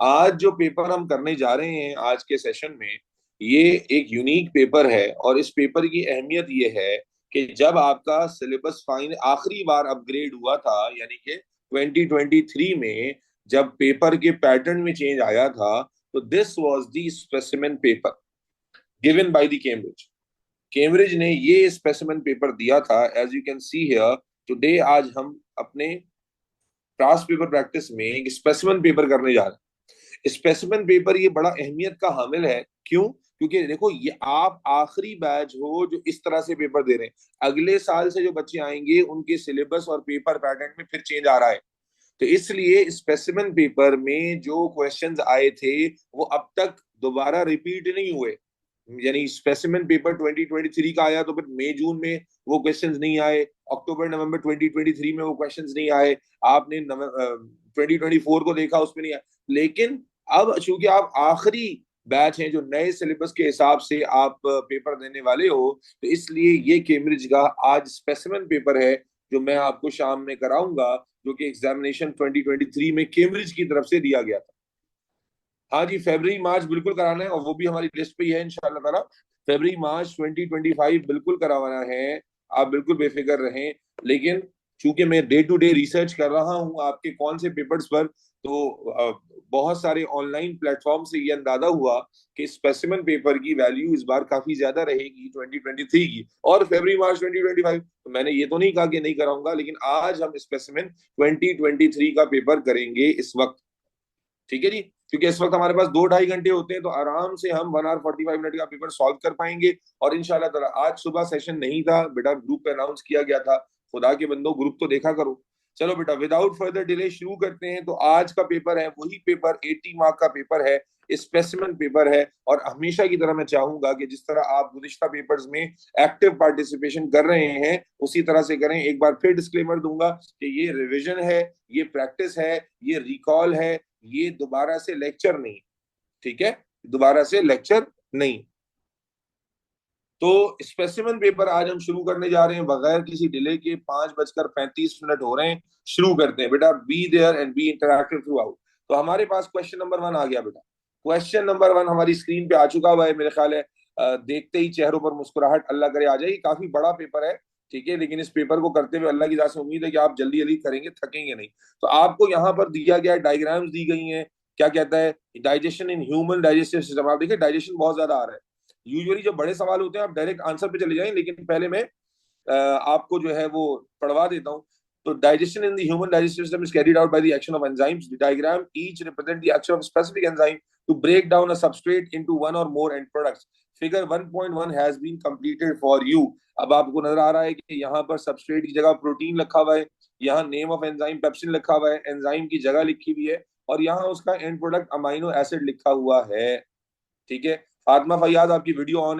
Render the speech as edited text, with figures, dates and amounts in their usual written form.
आज जो पेपर हम करने जा रहे हैं आज के सेशन में, ये एक यूनिक पेपर है। और इस पेपर की अहमियत ये है कि जब आपका सिलेबस फाइन आखिरी बार अपग्रेड हुआ था, यानी कि 2023 में, जब पेपर के पैटर्न में चेंज आया था, तो this was the specimen paper given by the Cambridge. Cambridge ने ये स्पेसिमेन पेपर दिया था। As you can see here today, आज हम अपने क्लास पेपर प्रैक्टिस में एक स्पेसिमेन पेपर करने जा रहे हैं। स्पेसिमेन पेपर ये बड़ा अहमियत का हामिल है। क्यों? क्योंकि देखो, ये आप आखिरी बैच हो जो इस तरह से पेपर दे रहे हैं। अगले साल से जो बच्चे आएंगे उनके सिलेबस और पेपर पैटर्न में फिर चेंज आ रहा है। तो इसलिए स्पेसिमेन पेपर में जो क्वेश्चंस आए थे वो अब तक दोबारा रिपीट नहीं हुए। यानी स्पेसिमेन पेपर 2023 का आया तो फिर मई जून में वो क्वेश्चंस नहीं आए, अक्टूबर नवंबर 2023 में वो क्वेश्चंस नहीं आए, आपने 2024 को देखा उसमें नहीं आया। लेकिन अब चूंकि आप आखिरी बैच हैं जो नए सिलेबस के हिसाब से आप पेपर देने वाले हो, तो इसलिए ये कैम्ब्रिज का आज स्पेसिमेन पेपर है जो मैं आपको शाम में कराऊंगा, जो कि एग्जामिनेशन 2023 में कैम्ब्रिज की तरफ से दिया गया था। हाँ जी, फरवरी मार्च बिल्कुल कराना है, और वो भी हमारी लिस्ट पे ही है इंशाल्लाह ताला। फरवरी मार्च 2025 बिल्कुल करवाना है। आप बिल्कुल बेफिक्र रहें। लेकिन चूंकि मैं डे टू डे रिसर्च कर रहा हूँ आपके कौन से पेपर्स पर, तो बहुत सारे ऑनलाइन प्लेटफॉर्म से ये अंदाजा हुआ कि स्पेसिमेन पेपर की वैल्यू इस बार काफी ज्यादा रहेगी 2023 की, और फरवरी मार्च 2025। तो मैंने ये तो नहीं कहा कि नहीं कराऊंगा, लेकिन आज हम स्पेसिमेन 2023 का पेपर करेंगे इस वक्त। ठीक है जी, क्योंकि इस वक्त हमारे पास 2-2.5 घंटे होते हैं, तो आराम से हम 1 आवर 45 मिनट का पेपर सॉल्व कर पाएंगे। और इंशाल्लाह ताला आज सुबह सेशन नहीं था बेटा, ग्रुप पे अनाउंस किया गया था। खुदा के बंदो, ग्रुप तो देखा करो। चलो बेटा, विदाउट फर्दर डिले शुरू करते हैं। तो आज का पेपर है वही पेपर, 80 मार्क का पेपर है, स्पेसिमेन पेपर है। और हमेशा की तरह मैं चाहूंगा कि जिस तरह आप गुज़िश्ता पेपर्स में एक्टिव पार्टिसिपेशन कर रहे हैं उसी तरह से करें। एक बार फिर डिस्क्लेमर दूंगा कि ये रिवीजन है, ये प्रैक्टिस है, ये रिकॉल है, ये दोबारा से लेक्चर नहीं। ठीक है, दोबारा से लेक्चर नहीं। तो स्पेसिमेन पेपर आज हम शुरू करने जा रहे हैं बगैर किसी डिले के। 5:35 हो रहे हैं। शुरू करते हैं बेटा। Be there and be interactive throughout. तो हमारे पास क्वेश्चन नंबर 1 आ गया बेटा। क्वेश्चन नंबर 1 हमारी स्क्रीन पे आ चुका हुआ है मेरे ख्याल है। देखते ही चेहरों पर मुस्कुराहट अल्लाह करे आ जाएगी। काफी बड़ा पेपर है, ठीक है, लेकिन इस पेपर को करते हुए अल्लाह की जात से उम्मीद है कि आप जल्दी जल्दी करेंगे, थकेंगे नहीं। तो आपको यहाँ पर दिया गया डायग्राम्स दी गई हैं। क्या कहता है? Digestion in human digestive system. आप देखिए डाइजेशन बहुत ज्यादा आ रहा है। यूजुअली जब बड़े सवाल होते हैं आप डायरेक्ट आंसर पे चले जाएं, लेकिन पहले मैं आपको जो है वो पढ़वा देता हूँ। तो digestion in the human digestive system is carried out by the action of enzymes. The diagram each represent the action of specific enzyme to break down a substrate into one or more end products. Figure 1.1 has been completed for you. अब आपको नजर आ रहा है कि यहाँ पर substrate की जगह प्रोटीन लिखा हुआ है, यहाँ नेम ऑफ एंजाइम पेप्सिन लिखा हुआ है, एंजाइम की जगह लिखी हुई है, और यहाँ उसका एंड प्रोडक्ट अमाइनो एसिड लिखा हुआ है। ठीक है, फातिमा फैयाज आपकी वीडियो ऑन है।